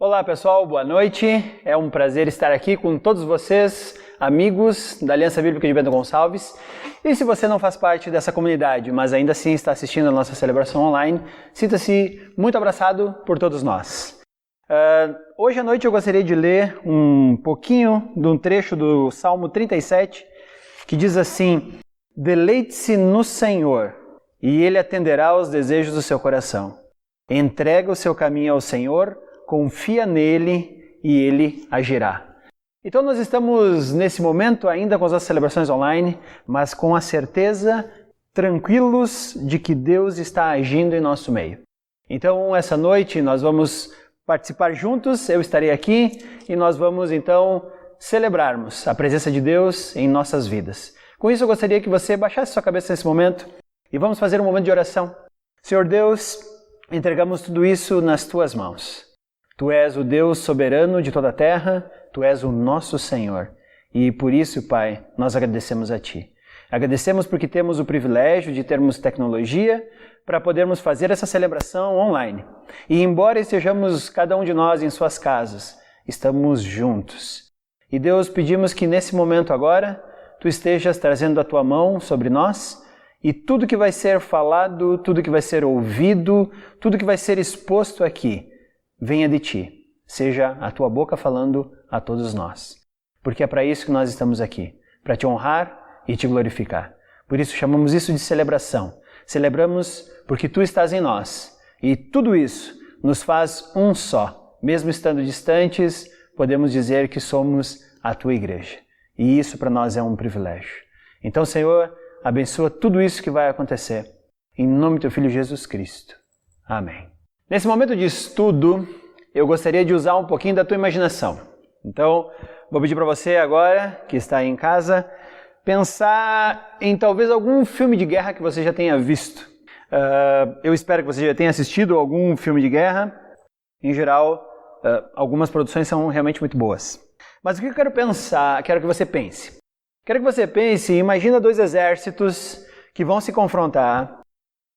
Olá pessoal, boa noite. É um prazer estar aqui com todos vocês, amigos da Aliança Bíblica de Bento Gonçalves. E se você não faz parte dessa comunidade, mas ainda assim está assistindo a nossa celebração online, sinta-se muito abraçado por todos nós. Hoje à noite eu gostaria de ler um pouquinho de um trecho do Salmo 37, que diz assim: Deleite-se no Senhor, e Ele atenderá aos desejos do seu coração. Entrega o seu caminho ao Senhor, confia nele e ele agirá. Então nós estamos nesse momento ainda com as nossas celebrações online, mas com a certeza, tranquilos de que Deus está agindo em nosso meio. Então essa noite nós vamos participar juntos, eu estarei aqui e nós vamos então celebrarmos a presença de Deus em nossas vidas. Com isso eu gostaria que você baixasse sua cabeça nesse momento e vamos fazer um momento de oração. Senhor Deus, entregamos tudo isso nas tuas mãos. Tu és o Deus soberano de toda a terra, Tu és o nosso Senhor. E por isso, Pai, nós agradecemos a Ti. Agradecemos porque temos o privilégio de termos tecnologia para podermos fazer essa celebração online. E embora estejamos cada um de nós em suas casas, estamos juntos. E Deus, pedimos que nesse momento agora, Tu estejas trazendo a Tua mão sobre nós e tudo que vai ser falado, tudo que vai ser ouvido, tudo que vai ser exposto aqui, venha de Ti, seja a Tua boca falando a todos nós. Porque é para isso que nós estamos aqui, para Te honrar e Te glorificar. Por isso chamamos isso de celebração. Celebramos porque Tu estás em nós. E tudo isso nos faz um só. Mesmo estando distantes, podemos dizer que somos a Tua igreja. E isso para nós é um privilégio. Então, Senhor, abençoa tudo isso que vai acontecer. Em nome do Teu Filho Jesus Cristo. Amém. Nesse momento de estudo, eu gostaria de usar um pouquinho da tua imaginação. Então, vou pedir para você agora, que está aí em casa, pensar em talvez algum filme de guerra que você já tenha visto. Eu espero que você já tenha assistido algum filme de guerra. Em geral, algumas produções são realmente muito boas. Mas o que eu quero pensar, quero que você pense. Quero que você pense, imagina dois exércitos que vão se confrontar.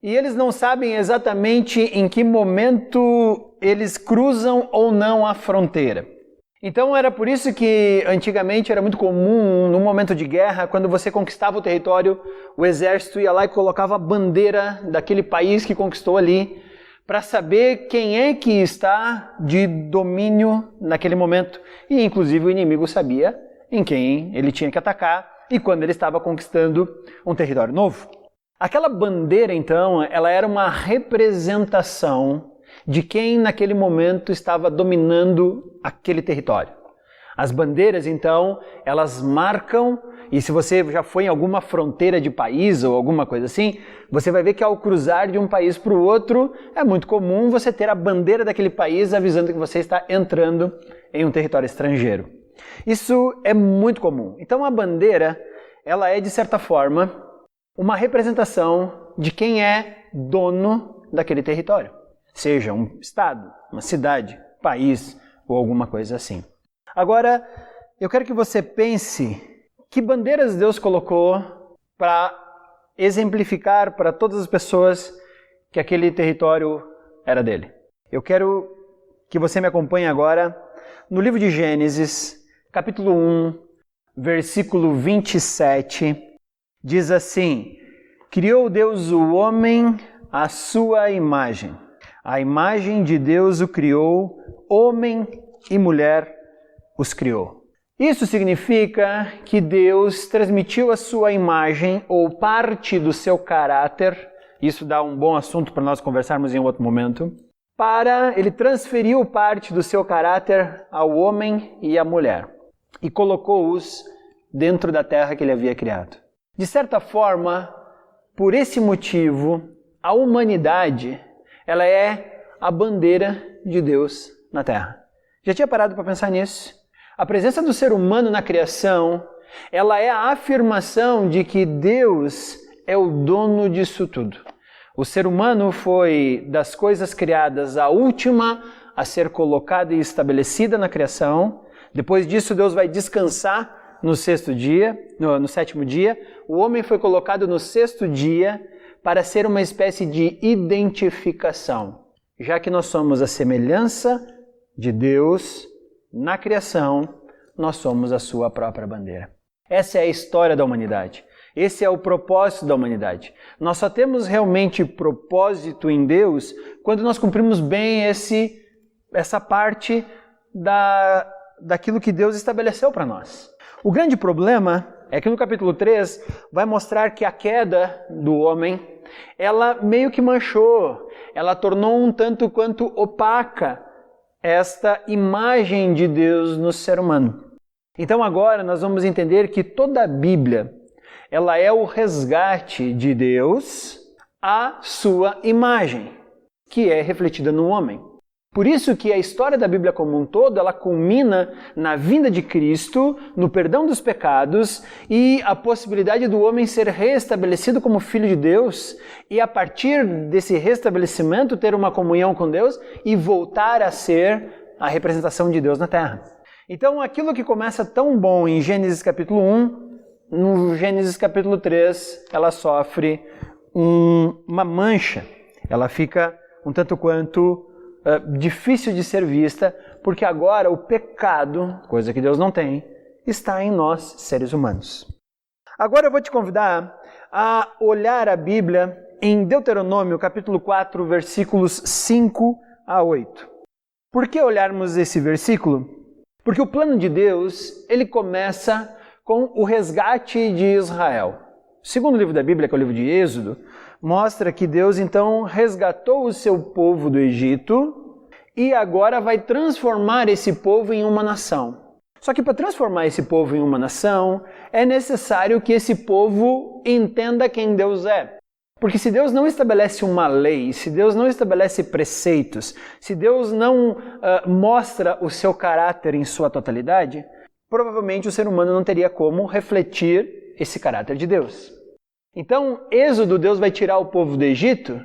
E eles não sabem exatamente em que momento eles cruzam ou não a fronteira. Então era por isso que antigamente era muito comum, no momento de guerra, quando você conquistava o território, o exército ia lá e colocava a bandeira daquele país que conquistou ali, para saber quem é que está de domínio naquele momento. E inclusive o inimigo sabia em quem ele tinha que atacar e quando ele estava conquistando um território novo. Aquela bandeira, então, ela era uma representação de quem naquele momento estava dominando aquele território. As bandeiras, então, elas marcam, e se você já foi em alguma fronteira de país ou alguma coisa assim, você vai ver que ao cruzar de um país para o outro, é muito comum você ter a bandeira daquele país avisando que você está entrando em um território estrangeiro. Isso é muito comum. Então a bandeira, ela é de certa forma uma representação de quem é dono daquele território. Seja um estado, uma cidade, país ou alguma coisa assim. Agora, eu quero que você pense que bandeiras Deus colocou para exemplificar para todas as pessoas que aquele território era dele. Eu quero que você me acompanhe agora no livro de Gênesis, capítulo 1, versículo 27, diz assim: Criou Deus o homem à sua imagem. A imagem de Deus o criou, homem e mulher os criou. Isso significa que Deus transmitiu a sua imagem ou parte do seu caráter, isso dá um bom assunto para nós conversarmos em outro momento, ele transferiu parte do seu caráter ao homem e à mulher e colocou-os dentro da terra que ele havia criado. De certa forma, por esse motivo, a humanidade, ela é a bandeira de Deus na Terra. Já tinha parado para pensar nisso? A presença do ser humano na criação, ela é a afirmação de que Deus é o dono disso tudo. O ser humano foi, das coisas criadas, a última a ser colocada e estabelecida na criação. Depois disso, Deus vai descansar no sétimo dia. O homem foi colocado no sexto dia para ser uma espécie de identificação. Já que nós somos a semelhança de Deus na criação, nós somos a sua própria bandeira. Essa é a história da humanidade. Esse é o propósito da humanidade. Nós só temos realmente propósito em Deus quando nós cumprimos bem essa parte daquilo que Deus estabeleceu para nós. O grande problema é que no capítulo 3 vai mostrar que a queda do homem, ela meio que manchou, ela tornou um tanto quanto opaca esta imagem de Deus no ser humano. Então agora nós vamos entender que toda a Bíblia, ela é o resgate de Deus à sua imagem, que é refletida no homem. Por isso que a história da Bíblia como um todo, ela culmina na vinda de Cristo, no perdão dos pecados e a possibilidade do homem ser restabelecido como filho de Deus e a partir desse restabelecimento ter uma comunhão com Deus e voltar a ser a representação de Deus na terra. Então aquilo que começa tão bom em Gênesis capítulo 1, no Gênesis capítulo 3, ela sofre uma mancha, ela fica um tanto quanto difícil de ser vista, porque agora o pecado, coisa que Deus não tem, está em nós, seres humanos. Agora eu vou te convidar a olhar a Bíblia em Deuteronômio, capítulo 4, versículos 5 a 8. Por que olharmos esse versículo? Porque o plano de Deus, ele começa com o resgate de Israel. O segundo livro da Bíblia, que é o livro de Êxodo, mostra que Deus então resgatou o seu povo do Egito e agora vai transformar esse povo em uma nação. Só que para transformar esse povo em uma nação, é necessário que esse povo entenda quem Deus é. Porque se Deus não estabelece uma lei, se Deus não estabelece preceitos, se Deus não mostra o seu caráter em sua totalidade, provavelmente o ser humano não teria como refletir esse caráter de Deus. Então, Êxodo, Deus vai tirar o povo do Egito,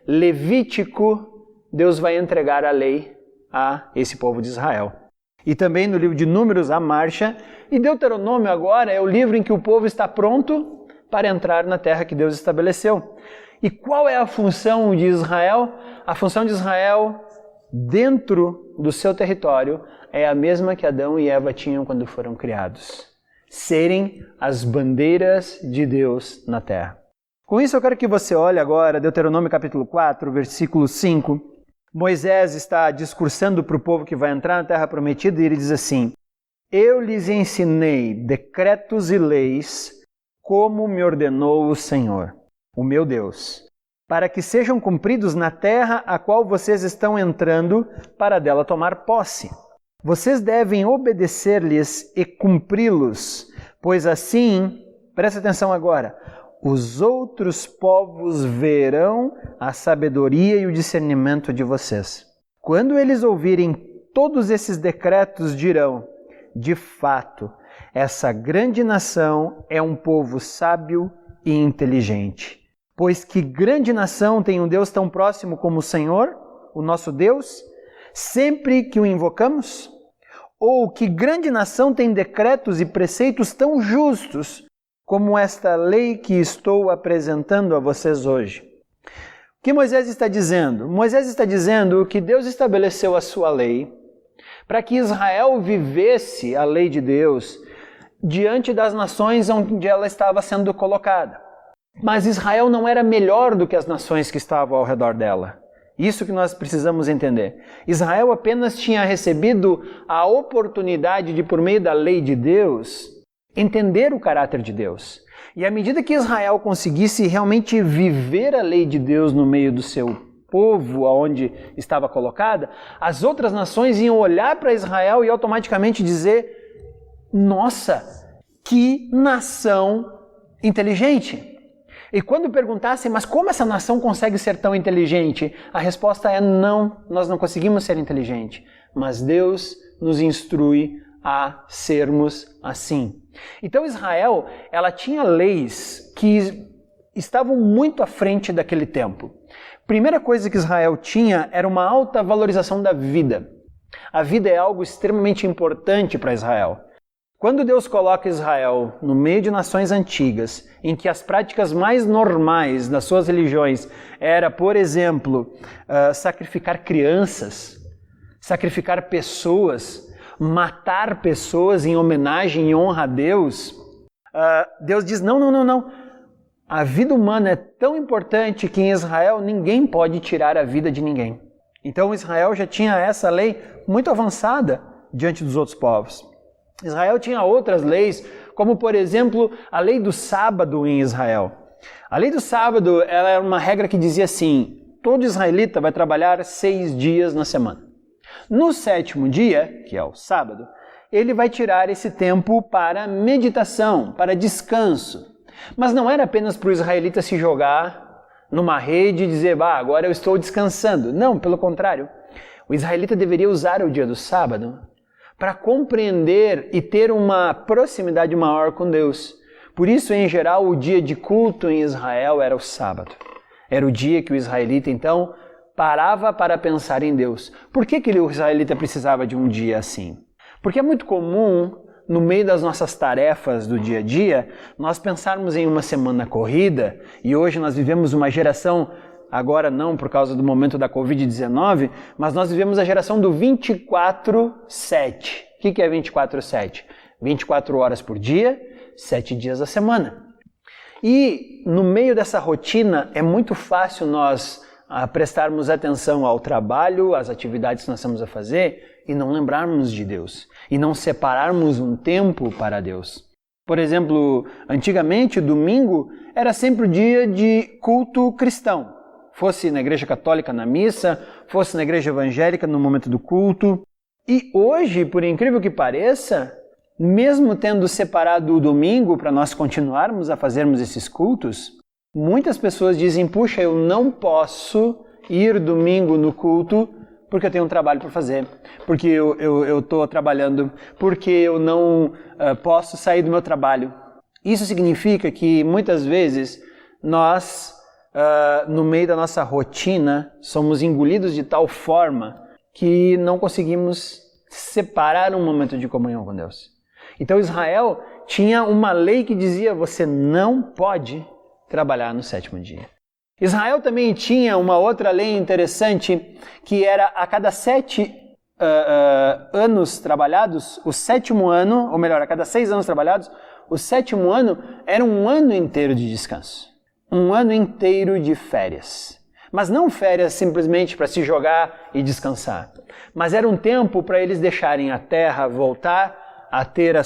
Levítico, Deus vai entregar a lei a esse povo de Israel. E também no livro de Números, a marcha, e Deuteronômio agora é o livro em que o povo está pronto para entrar na terra que Deus estabeleceu. E qual é a função de Israel? A função de Israel dentro do seu território é a mesma que Adão e Eva tinham quando foram criados. Serem as bandeiras de Deus na terra. Com isso eu quero que você olhe agora Deuteronômio capítulo 4, versículo 5. Moisés está discursando para o povo que vai entrar na terra prometida e ele diz assim: Eu lhes ensinei decretos e leis como me ordenou o Senhor, o meu Deus, para que sejam cumpridos na terra a qual vocês estão entrando para dela tomar posse. Vocês devem obedecer-lhes e cumpri-los, pois assim, presta atenção agora, os outros povos verão a sabedoria e o discernimento de vocês. Quando eles ouvirem todos esses decretos, dirão, de fato, essa grande nação é um povo sábio e inteligente. Pois que grande nação tem um Deus tão próximo como o Senhor, o nosso Deus, sempre que o invocamos? Ou que grande nação tem decretos e preceitos tão justos como esta lei que estou apresentando a vocês hoje? O que Moisés está dizendo? Moisés está dizendo que Deus estabeleceu a sua lei para que Israel vivesse a lei de Deus diante das nações onde ela estava sendo colocada. Mas Israel não era melhor do que as nações que estavam ao redor dela. Isso que nós precisamos entender. Israel apenas tinha recebido a oportunidade de, por meio da lei de Deus, entender o caráter de Deus. E à medida que Israel conseguisse realmente viver a lei de Deus no meio do seu povo, onde estava colocada, as outras nações iam olhar para Israel e automaticamente dizer: nossa, que nação inteligente! E quando perguntassem, mas como essa nação consegue ser tão inteligente? A resposta é não, nós não conseguimos ser inteligentes. Mas Deus nos instrui a sermos assim. Então Israel, ela tinha leis que estavam muito à frente daquele tempo. Primeira coisa que Israel tinha era uma alta valorização da vida. A vida é algo extremamente importante para Israel. Quando Deus coloca Israel no meio de nações antigas, em que as práticas mais normais das suas religiões era, por exemplo, sacrificar crianças, sacrificar pessoas, matar pessoas em homenagem e honra a Deus, Deus diz, não. A vida humana é tão importante que em Israel ninguém pode tirar a vida de ninguém. Então Israel já tinha essa lei muito avançada diante dos outros povos. Israel tinha outras leis, como por exemplo a lei do sábado em Israel. A lei do sábado ela era uma regra que dizia assim, todo israelita vai trabalhar 6 dias na semana. No 7º dia, que é o sábado, ele vai tirar esse tempo para meditação, para descanso. Mas não era apenas para o israelita se jogar numa rede e dizer, agora eu estou descansando. Não, pelo contrário. O israelita deveria usar o dia do sábado para compreender e ter uma proximidade maior com Deus. Por isso, em geral, o dia de culto em Israel era o sábado. Era o dia que o israelita, então, parava para pensar em Deus. Por que o israelita precisava de um dia assim? Porque é muito comum, no meio das nossas tarefas do dia a dia, nós pensarmos em uma semana corrida, e hoje nós vivemos uma geração, agora não por causa do momento da Covid-19, mas nós vivemos a geração do 24/7. O que é 24/7? 24 horas por dia, 7 dias da semana. E no meio dessa rotina é muito fácil nós prestarmos atenção ao trabalho, às atividades que nós estamos a fazer e não lembrarmos de Deus, e não separarmos um tempo para Deus. Por exemplo, antigamente, domingo era sempre o dia de culto cristão. Fosse na igreja católica na missa, fosse na igreja evangélica no momento do culto. E hoje, por incrível que pareça, mesmo tendo separado o domingo para nós continuarmos a fazermos esses cultos, muitas pessoas dizem, puxa, eu não posso ir domingo no culto porque eu tenho um trabalho para fazer, porque eu estou trabalhando, porque eu não posso sair do meu trabalho. Isso significa que muitas vezes nós, no meio da nossa rotina, somos engolidos de tal forma que não conseguimos separar um momento de comunhão com Deus. Então Israel tinha uma lei que dizia, você não pode trabalhar no 7º dia. Israel também tinha uma outra lei interessante, que era a cada 7 anos trabalhados, o 7º ano, ou melhor, a cada 6 anos trabalhados, o 7º ano era um ano inteiro de descanso. Um ano inteiro de férias. Mas não férias simplesmente para se jogar e descansar. Mas era um tempo para eles deixarem a terra voltar a ter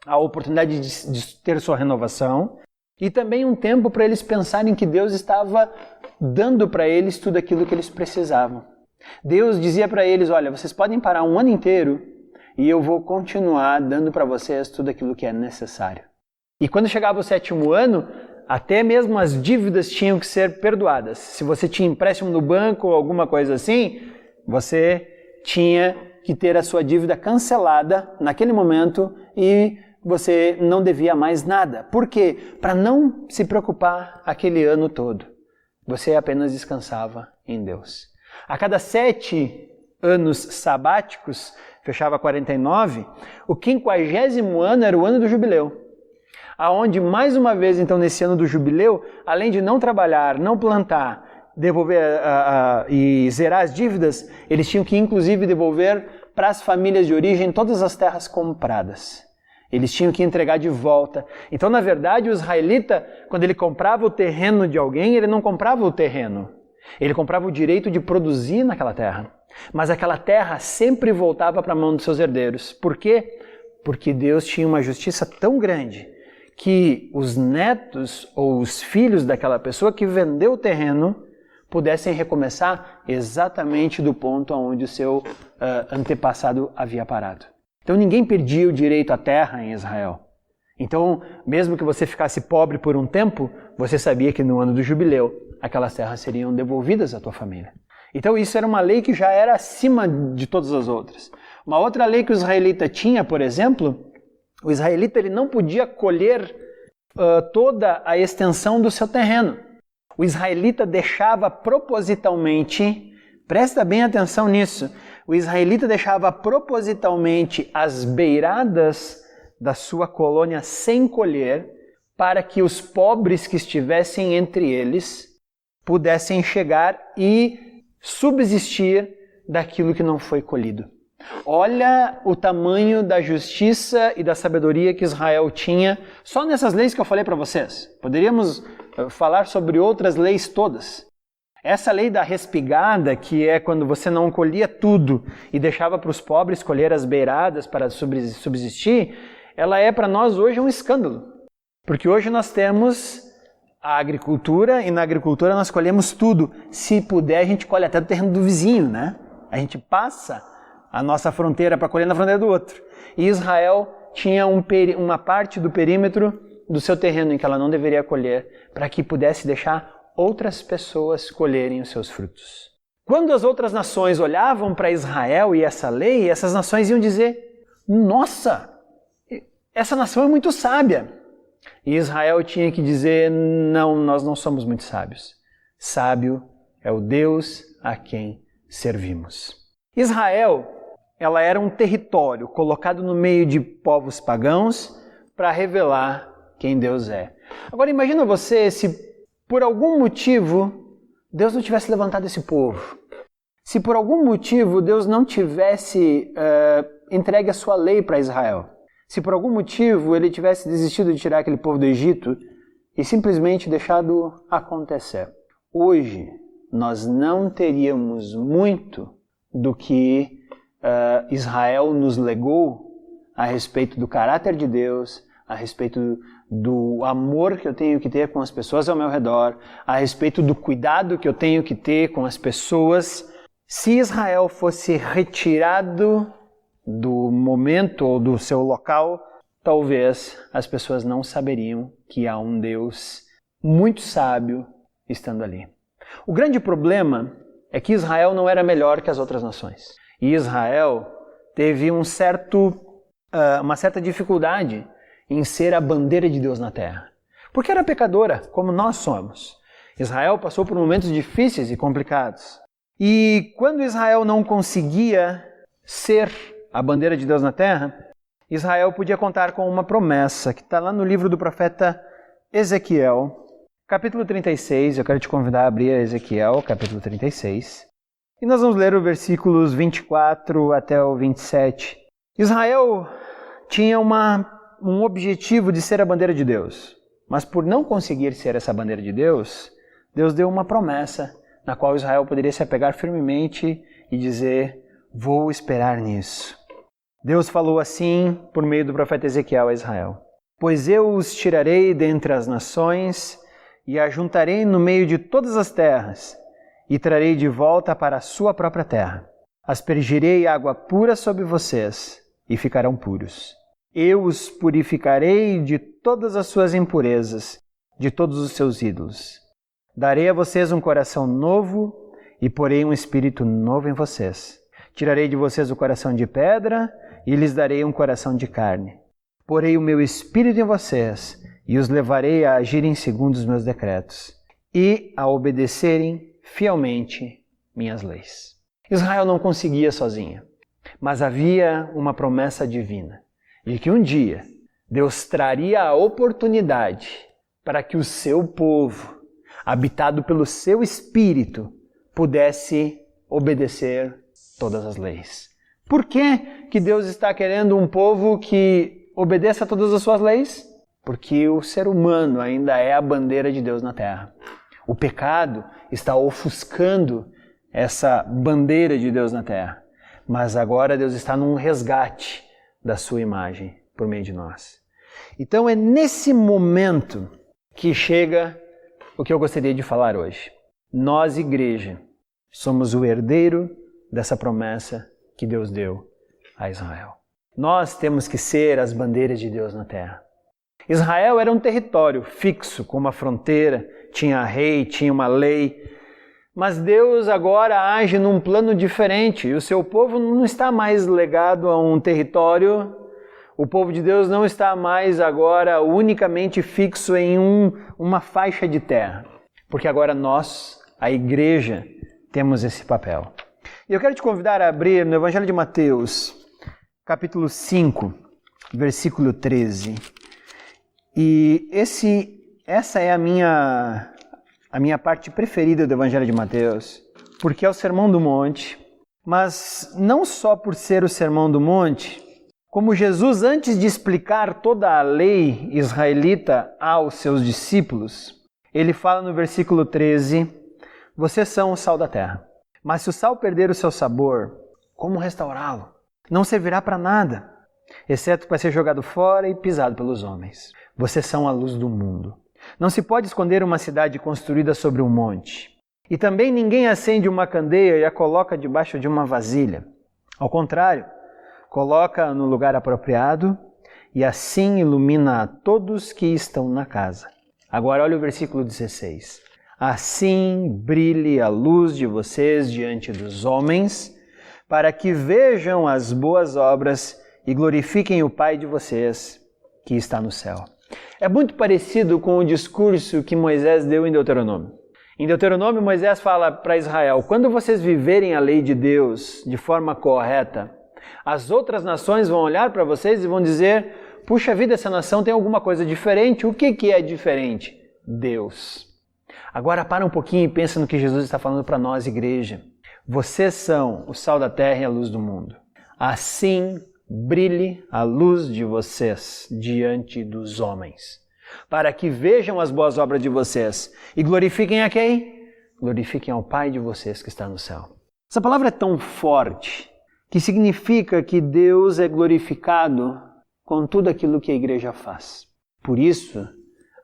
a oportunidade de ter sua renovação. E também um tempo para eles pensarem que Deus estava dando para eles tudo aquilo que eles precisavam. Deus dizia para eles, olha, vocês podem parar um ano inteiro e eu vou continuar dando para vocês tudo aquilo que é necessário. E quando chegava o 7º ano, até mesmo as dívidas tinham que ser perdoadas. Se você tinha empréstimo no banco ou alguma coisa assim, você tinha que ter a sua dívida cancelada naquele momento e você não devia mais nada. Por quê? Para não se preocupar aquele ano todo. Você apenas descansava em Deus. A cada 7 anos sabáticos, fechava 49, o 50º ano era o ano do jubileu. Aonde, mais uma vez, então, nesse ano do jubileu, além de não trabalhar, não plantar, devolver e zerar as dívidas, eles tinham que, inclusive, devolver para as famílias de origem todas as terras compradas. Eles tinham que entregar de volta. Então, na verdade, o israelita, quando ele comprava o terreno de alguém, ele não comprava o terreno. Ele comprava o direito de produzir naquela terra. Mas aquela terra sempre voltava para a mão dos seus herdeiros. Por quê? Porque Deus tinha uma justiça tão grande que os netos ou os filhos daquela pessoa que vendeu o terreno pudessem recomeçar exatamente do ponto onde o seu antepassado havia parado. Então ninguém perdia o direito à terra em Israel. Então, mesmo que você ficasse pobre por um tempo, você sabia que no ano do jubileu, aquelas terras seriam devolvidas à tua família. Então isso era uma lei que já era acima de todas as outras. Uma outra lei que o israelita tinha, por exemplo, o israelita ele não podia colher toda a extensão do seu terreno. O israelita deixava propositalmente, presta bem atenção nisso, o israelita deixava propositalmente as beiradas da sua colônia sem colher, para que os pobres que estivessem entre eles pudessem chegar e subsistir daquilo que não foi colhido. Olha o tamanho da justiça e da sabedoria que Israel tinha só nessas leis que eu falei para vocês. Poderíamos falar sobre outras leis todas. Essa lei da respigada, que é quando você não colhia tudo e deixava para os pobres colher as beiradas para subsistir, ela é para nós hoje um escândalo. Porque hoje nós temos a agricultura e na agricultura nós colhemos tudo. Se puder, a gente colhe até do terreno do vizinho, né? A gente passa a nossa fronteira para colher na fronteira do outro. E Israel tinha uma parte do perímetro do seu terreno em que ela não deveria colher, para que pudesse deixar outras pessoas colherem os seus frutos. Quando as outras nações olhavam para Israel e essa lei, essas nações iam dizer: nossa, essa nação é muito sábia. E Israel tinha que dizer: não, nós não somos muito sábios. Sábio é o Deus a quem servimos. Israel, ela era um território colocado no meio de povos pagãos para revelar quem Deus é. Agora imagina você se por algum motivo Deus não tivesse levantado esse povo. Se por algum motivo Deus não tivesse entregue a sua lei para Israel. Se por algum motivo ele tivesse desistido de tirar aquele povo do Egito e simplesmente deixado acontecer. Hoje nós não teríamos muito do que Israel nos legou a respeito do caráter de Deus, a respeito do amor que eu tenho que ter com as pessoas ao meu redor, a respeito do cuidado que eu tenho que ter com as pessoas. Se Israel fosse retirado do momento ou do seu local, talvez as pessoas não saberiam que há um Deus muito sábio estando ali. O grande problema é que Israel não era melhor que as outras nações. E Israel teve uma certa dificuldade em ser a bandeira de Deus na terra. Porque era pecadora, como nós somos. Israel passou por momentos difíceis e complicados. E quando Israel não conseguia ser a bandeira de Deus na terra, Israel podia contar com uma promessa que está lá no livro do profeta Ezequiel, capítulo 36. Eu quero te convidar a abrir Ezequiel, capítulo 36. E nós vamos ler os versículos 24 até o 27. Israel tinha um objetivo de ser a bandeira de Deus. Mas por não conseguir ser essa bandeira de Deus, Deus deu uma promessa na qual Israel poderia se apegar firmemente e dizer: vou esperar nisso. Deus falou assim por meio do profeta Ezequiel a Israel: pois eu os tirarei dentre as nações e ajuntarei no meio de todas as terras e trarei de volta para a sua própria terra. Aspergirei água pura sobre vocês e ficarão puros. Eu os purificarei de todas as suas impurezas, de todos os seus ídolos. Darei a vocês um coração novo e porei um espírito novo em vocês. Tirarei de vocês o coração de pedra e lhes darei um coração de carne. Porei o meu espírito em vocês e os levarei a agirem segundo os meus decretos e a obedecerem fielmente minhas leis. Israel não conseguia sozinha, mas havia uma promessa divina de que um dia Deus traria a oportunidade para que o seu povo, habitado pelo seu Espírito, pudesse obedecer todas as leis. Por que Deus está querendo um povo que obedeça a todas as suas leis? Porque o ser humano ainda é a bandeira de Deus na terra. O pecado está ofuscando essa bandeira de Deus na terra. Mas agora Deus está num resgate da sua imagem por meio de nós. Então é nesse momento que chega o que eu gostaria de falar hoje. Nós, igreja, somos o herdeiro dessa promessa que Deus deu a Israel. Nós temos que ser as bandeiras de Deus na terra. Israel era um território fixo, com uma fronteira, tinha rei, tinha uma lei. Mas Deus agora age num plano diferente e o seu povo não está mais legado a um território. O povo de Deus não está mais agora unicamente fixo em uma faixa de terra. Porque agora nós, a igreja, temos esse papel. E eu quero te convidar a abrir no Evangelho de Mateus, capítulo 5, versículo 13. E essa é a minha parte preferida do Evangelho de Mateus, porque é o Sermão do Monte, Mas não só por ser o Sermão do Monte, como Jesus, antes de explicar toda a lei israelita aos seus discípulos, ele fala no versículo 13, vocês são o sal da terra. Mas se o sal perder o seu sabor, como restaurá-lo? Não servirá para nada, exceto para ser jogado fora e pisado pelos homens. Vocês são a luz do mundo. Não se pode esconder uma cidade construída sobre um monte. E também ninguém acende uma candeia e a coloca debaixo de uma vasilha. Ao contrário, coloca no lugar apropriado e assim ilumina a todos que estão na casa. Agora olha o versículo 16. Assim brilhe a luz de vocês diante dos homens, para que vejam as boas obras e glorifiquem o Pai de vocês que está no céu. É muito parecido com o discurso que Moisés deu em Deuteronômio. Em Deuteronômio, Moisés fala para Israel, quando vocês viverem a lei de Deus de forma correta, as outras nações vão olhar para vocês e vão dizer, puxa vida, essa nação tem alguma coisa diferente. O que é diferente? Deus. Agora para um pouquinho e pensa no que Jesus está falando para nós, igreja. Vocês são o sal da terra e a luz do mundo. Assim brilhe a luz de vocês diante dos homens, para que vejam as boas obras de vocês e glorifiquem a quem? Glorifiquem ao Pai de vocês que está no céu. Essa palavra é tão forte que significa que Deus é glorificado com tudo aquilo que a igreja faz. Por isso,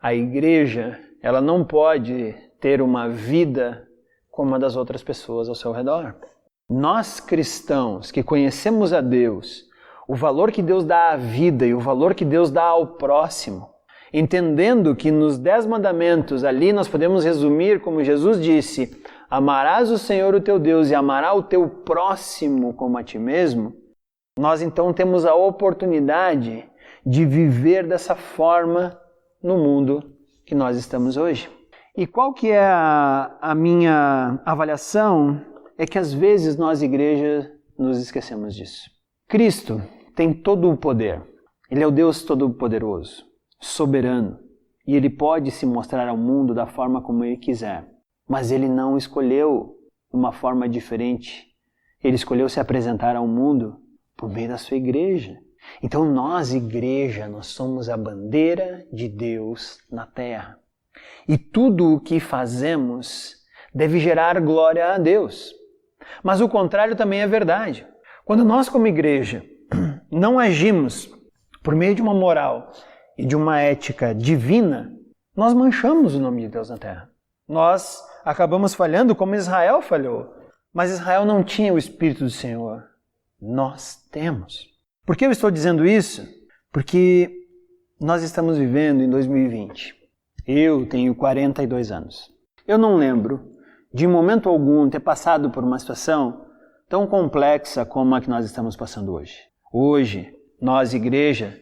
a igreja, ela não pode ter uma vida como a das outras pessoas ao seu redor. Nós cristãos que conhecemos a Deus, o valor que Deus dá à vida e o valor que Deus dá ao próximo, entendendo que nos 10 mandamentos ali nós podemos resumir como Jesus disse, amarás o Senhor o teu Deus e amarás o teu próximo como a ti mesmo, nós então temos a oportunidade de viver dessa forma no mundo que nós estamos hoje. E qual que é a minha avaliação? É que às vezes nós, igreja, nos esquecemos disso. Cristo tem todo o poder. Ele é o Deus Todo-Poderoso, soberano. E Ele pode se mostrar ao mundo da forma como Ele quiser. Mas Ele não escolheu uma forma diferente. Ele escolheu se apresentar ao mundo por meio da sua igreja. Então nós, igreja, nós somos a bandeira de Deus na terra. E tudo o que fazemos deve gerar glória a Deus. Mas o contrário também é verdade. Quando nós, como igreja, não agimos por meio de uma moral e de uma ética divina, nós manchamos o nome de Deus na terra. Nós acabamos falhando como Israel falhou. Mas Israel não tinha o Espírito do Senhor. Nós temos. Por que eu estou dizendo isso? Porque nós estamos vivendo em 2020. Eu tenho 42 anos. Eu não lembro de momento algum ter passado por uma situação tão complexa como a que nós estamos passando hoje. Hoje, nós, igreja,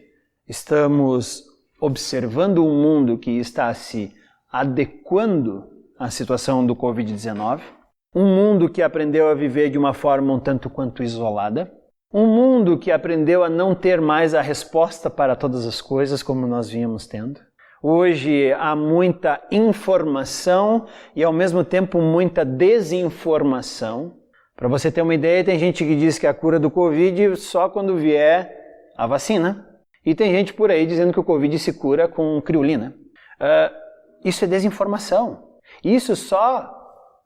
estamos observando um mundo que está se adequando à situação do Covid-19, um mundo que aprendeu a viver de uma forma um tanto quanto isolada, um mundo que aprendeu a não ter mais a resposta para todas as coisas como nós vínhamos tendo. Hoje há muita informação e ao mesmo tempo muita desinformação. Para você ter uma ideia, tem gente que diz que a cura do Covid só quando vier a vacina. E tem gente por aí dizendo que o Covid se cura com criolina. Isso é desinformação. Isso só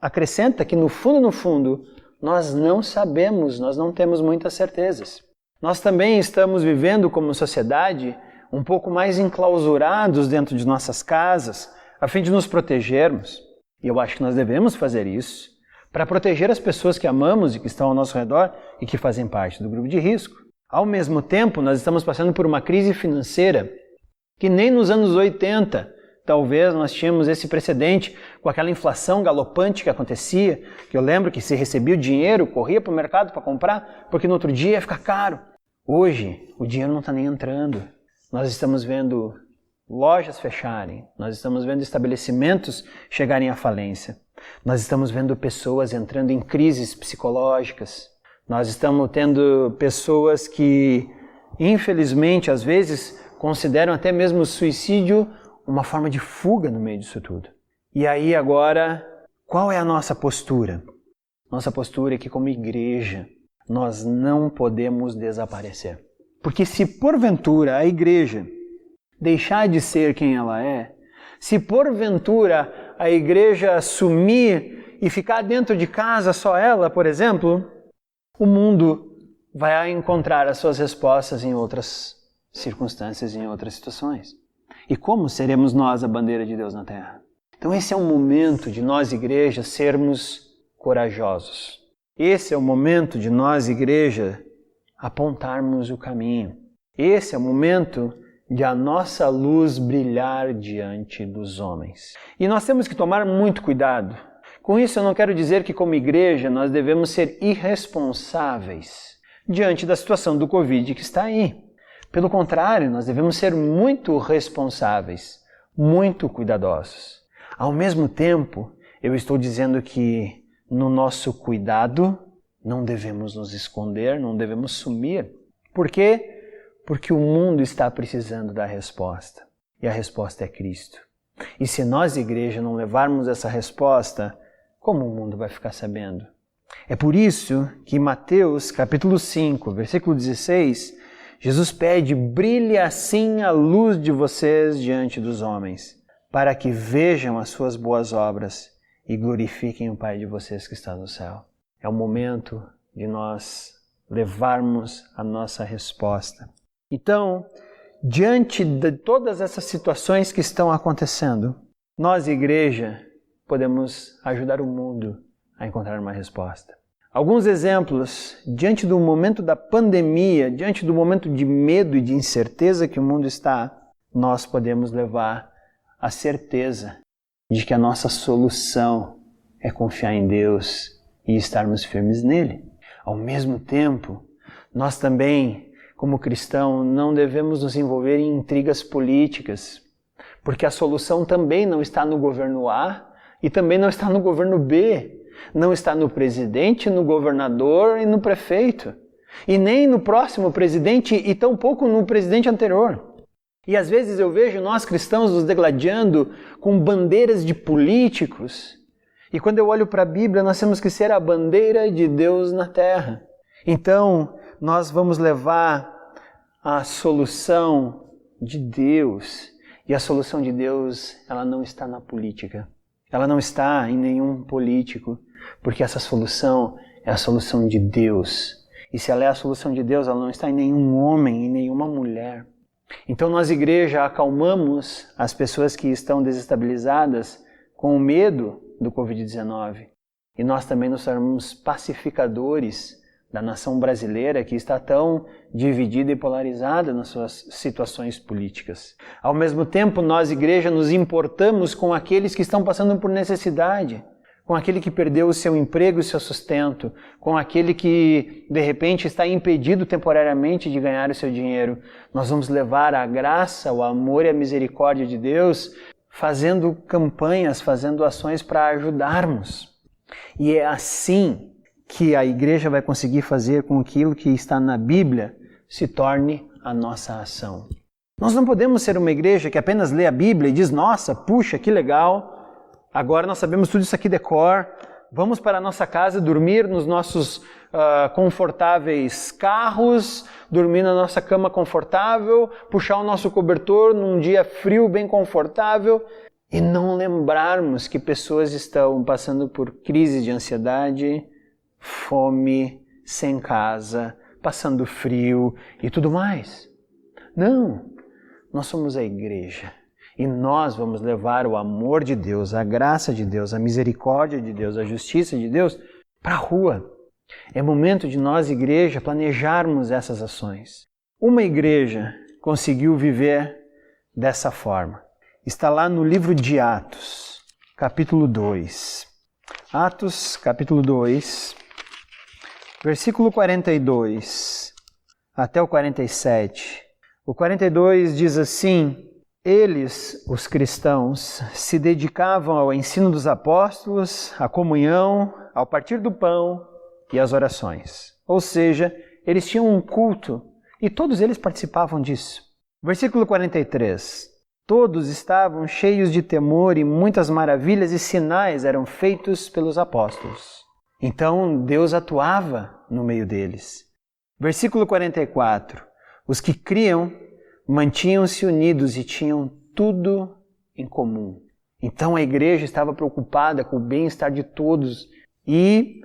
acrescenta que no fundo, nós não sabemos, nós não temos muitas certezas. Nós também estamos vivendo como sociedade um pouco mais enclausurados dentro de nossas casas, a fim de nos protegermos. E eu acho que nós devemos fazer isso para proteger as pessoas que amamos e que estão ao nosso redor e que fazem parte do grupo de risco. Ao mesmo tempo, nós estamos passando por uma crise financeira que nem nos anos 80, talvez nós tínhamos esse precedente com aquela inflação galopante que acontecia, que eu lembro que se recebia o dinheiro, corria para o mercado para comprar, porque no outro dia ia ficar caro. Hoje, o dinheiro não está nem entrando. Nós estamos vendo lojas fecharem, nós estamos vendo estabelecimentos chegarem à falência, nós estamos vendo pessoas entrando em crises psicológicas, nós estamos tendo pessoas que, infelizmente, às vezes, consideram até mesmo o suicídio uma forma de fuga no meio disso tudo. E aí agora, qual é a nossa postura? Nossa postura é que, como igreja, nós não podemos desaparecer. Porque se porventura a igreja deixar de ser quem ela é, se porventura a igreja sumir e ficar dentro de casa só ela, por exemplo, o mundo vai encontrar as suas respostas em outras circunstâncias, em outras situações. E como seremos nós a bandeira de Deus na terra? Então esse é um momento de nós, igreja, sermos corajosos. Esse é o momento de nós, igreja, apontarmos o caminho. Esse é o momento de a nossa luz brilhar diante dos homens. E nós temos que tomar muito cuidado. Com isso eu não quero dizer que como igreja nós devemos ser irresponsáveis diante da situação do Covid que está aí. Pelo contrário, nós devemos ser muito responsáveis, muito cuidadosos. Ao mesmo tempo, eu estou dizendo que no nosso cuidado não devemos nos esconder, não devemos sumir. Por quê? Porque o mundo está precisando da resposta. E a resposta é Cristo. E se nós, igreja, não levarmos essa resposta, como o mundo vai ficar sabendo? É por isso que em Mateus capítulo 5, versículo 16, Jesus pede: brilhe assim a luz de vocês diante dos homens, para que vejam as suas boas obras e glorifiquem o Pai de vocês que está no céu. É o momento de nós levarmos a nossa resposta. Então, diante de todas essas situações que estão acontecendo, nós, igreja, podemos ajudar o mundo a encontrar uma resposta. Alguns exemplos, diante do momento da pandemia, diante do momento de medo e de incerteza que o mundo está, nós podemos levar a certeza de que a nossa solução é confiar em Deus e estarmos firmes nele. Ao mesmo tempo, nós também, como cristãos, não devemos nos envolver em intrigas políticas, porque a solução também não está no governo A e também não está no governo B, não está no presidente, no governador e no prefeito, e nem no próximo presidente e tampouco no presidente anterior. E às vezes eu vejo nós cristãos nos degladiando com bandeiras de políticos, e quando eu olho para a Bíblia, nós temos que ser a bandeira de Deus na terra. Então, nós vamos levar a solução de Deus. E a solução de Deus, ela não está na política. Ela não está em nenhum político, porque essa solução é a solução de Deus. E se ela é a solução de Deus, ela não está em nenhum homem, em nenhuma mulher. Então nós, igreja, acalmamos as pessoas que estão desestabilizadas com o medo do Covid-19. E nós também nos tornamos pacificadores da nação brasileira, que está tão dividida e polarizada nas suas situações políticas. Ao mesmo tempo, nós, igreja, nos importamos com aqueles que estão passando por necessidade, com aquele que perdeu o seu emprego e o seu sustento, com aquele que, de repente, está impedido temporariamente de ganhar o seu dinheiro. Nós vamos levar a graça, o amor e a misericórdia de Deus, fazendo campanhas, fazendo ações para ajudarmos. E é assim que a igreja vai conseguir fazer com que aquilo que está na Bíblia se torne a nossa ação. Nós não podemos ser uma igreja que apenas lê a Bíblia e diz: nossa, puxa, que legal, agora nós sabemos tudo isso aqui de cor, vamos para a nossa casa dormir nos nossos confortáveis carros, dormir na nossa cama confortável, puxar o nosso cobertor num dia frio bem confortável e não lembrarmos que pessoas estão passando por crise de ansiedade, fome, sem casa, passando frio e tudo mais. Não, nós somos a igreja e nós vamos levar o amor de Deus, a graça de Deus, a misericórdia de Deus, a justiça de Deus para a rua. É momento de nós, igreja, planejarmos essas ações. Uma igreja conseguiu viver dessa forma. Está lá no livro de Atos, capítulo 2. Atos, capítulo 2. Versículo 42 até o 47. O 42 diz assim: eles, os cristãos, se dedicavam ao ensino dos apóstolos, à comunhão, ao partir do pão e às orações. Ou seja, eles tinham um culto e todos eles participavam disso. Versículo 43. Todos estavam cheios de temor e muitas maravilhas e sinais eram feitos pelos apóstolos. Então Deus atuava no meio deles. Versículo 44. Os que criam mantinham-se unidos e tinham tudo em comum. Então a igreja estava preocupada com o bem-estar de todos e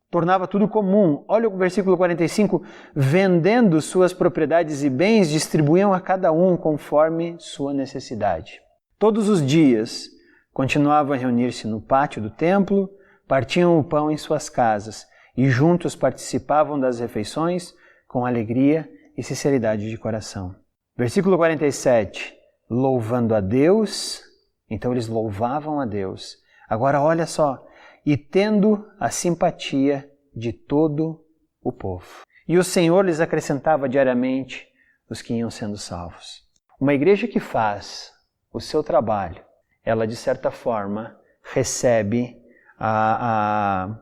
tornava tudo comum. Olha o versículo 45. Vendendo suas propriedades e bens, distribuíam a cada um conforme sua necessidade. Todos os dias continuavam a reunir-se no pátio do templo, partiam o pão em suas casas e juntos participavam das refeições com alegria e sinceridade de coração. Versículo 47. Louvando a Deus, então eles louvavam a Deus. Agora olha só, e tendo a simpatia de todo o povo. E o Senhor lhes acrescentava diariamente os que iam sendo salvos. Uma igreja que faz o seu trabalho, ela de certa forma recebe a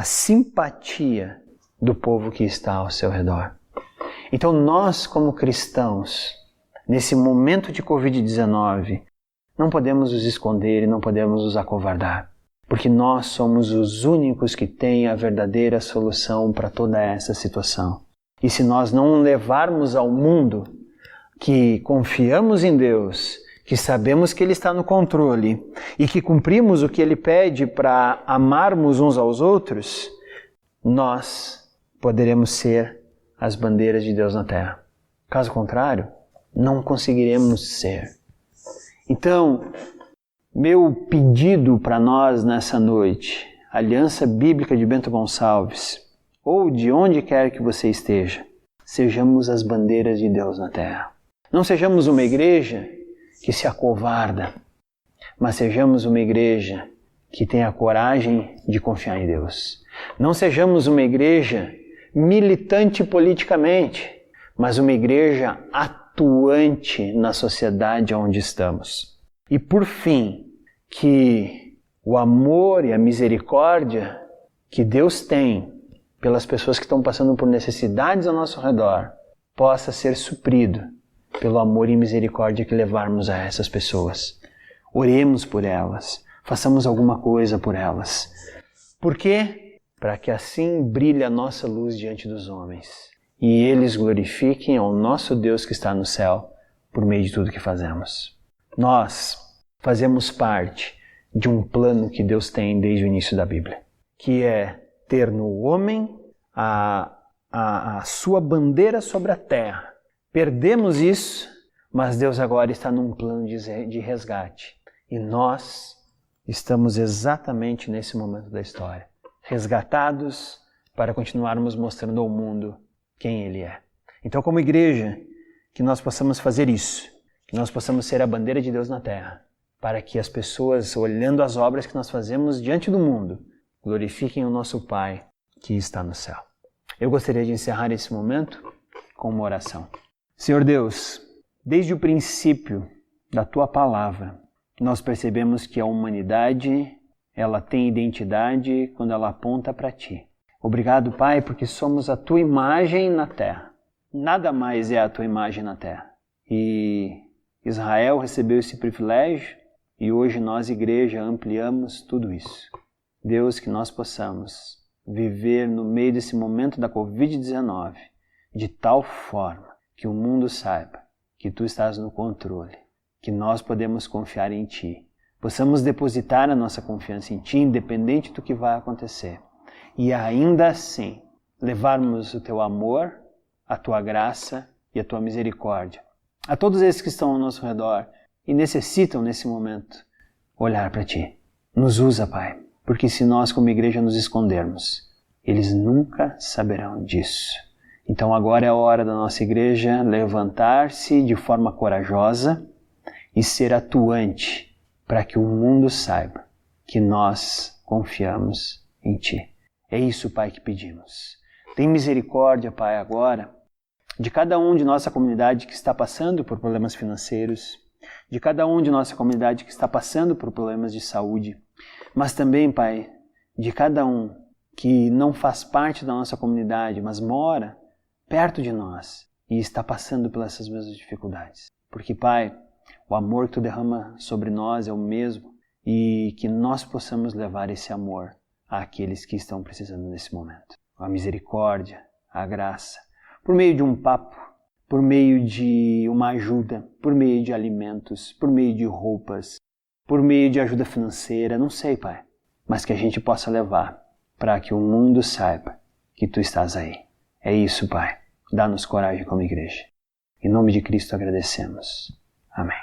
simpatia do povo que está ao seu redor. Então nós, como cristãos, nesse momento de Covid-19, não podemos nos esconder e não podemos nos acovardar, porque nós somos os únicos que têm a verdadeira solução para toda essa situação. E se nós não levarmos ao mundo que confiamos em Deus, que sabemos que Ele está no controle e que cumprimos o que Ele pede para amarmos uns aos outros, nós poderemos ser as bandeiras de Deus na terra. Caso contrário, não conseguiremos ser. Então, meu pedido para nós nessa noite, Aliança Bíblica de Bento Gonçalves, ou de onde quer que você esteja, sejamos as bandeiras de Deus na terra. Não sejamos uma igreja que se acovarda, mas sejamos uma igreja que tenha a coragem de confiar em Deus. Não sejamos uma igreja militante politicamente, mas uma igreja atuante na sociedade onde estamos. E por fim, que o amor e a misericórdia que Deus tem pelas pessoas que estão passando por necessidades ao nosso redor possa ser suprido pelo amor e misericórdia que levarmos a essas pessoas. Oremos por elas, façamos alguma coisa por elas. Por quê? Para que assim brilhe a nossa luz diante dos homens e eles glorifiquem ao nosso Deus que está no céu por meio de tudo que fazemos. Nós fazemos parte de um plano que Deus tem desde o início da Bíblia, que é ter no homem a sua bandeira sobre a terra. Perdemos isso, mas Deus agora está num plano de resgate. E nós estamos exatamente nesse momento da história, resgatados para continuarmos mostrando ao mundo quem Ele é. Então, como igreja, que nós possamos fazer isso, que nós possamos ser a bandeira de Deus na terra, para que as pessoas, olhando as obras que nós fazemos diante do mundo, glorifiquem o nosso Pai que está no céu. Eu gostaria de encerrar esse momento com uma oração. Senhor Deus, desde o princípio da Tua palavra, nós percebemos que a humanidade, ela tem identidade quando ela aponta para Ti. Obrigado, Pai, porque somos a Tua imagem na terra. Nada mais é a Tua imagem na terra. E Israel recebeu esse privilégio e hoje nós, igreja, ampliamos tudo isso. Deus, que nós possamos viver no meio desse momento da Covid-19 de tal forma que o mundo saiba que Tu estás no controle, que nós podemos confiar em Ti. Possamos depositar a nossa confiança em Ti, independente do que vai acontecer. E ainda assim, levarmos o Teu amor, a Tua graça e a Tua misericórdia a todos esses que estão ao nosso redor e necessitam nesse momento olhar para Ti. Nos usa, Pai, porque se nós como igreja nos escondermos, eles nunca saberão disso. Então agora é a hora da nossa igreja levantar-se de forma corajosa e ser atuante para que o mundo saiba que nós confiamos em Ti. É isso, Pai, que pedimos. Tem misericórdia, Pai, agora de cada um de nossa comunidade que está passando por problemas financeiros, de cada um de nossa comunidade que está passando por problemas de saúde, mas também, Pai, de cada um que não faz parte da nossa comunidade, mas mora perto de nós e está passando por essas mesmas dificuldades. Porque, Pai, o amor que Tu derrama sobre nós é o mesmo e que nós possamos levar esse amor àqueles que estão precisando nesse momento. A misericórdia, a graça, por meio de um papo, por meio de uma ajuda, por meio de alimentos, por meio de roupas, por meio de ajuda financeira, não sei, Pai, mas que a gente possa levar para que o mundo saiba que Tu estás aí. É isso, Pai. Dá-nos coragem como igreja. Em nome de Cristo agradecemos. Amém.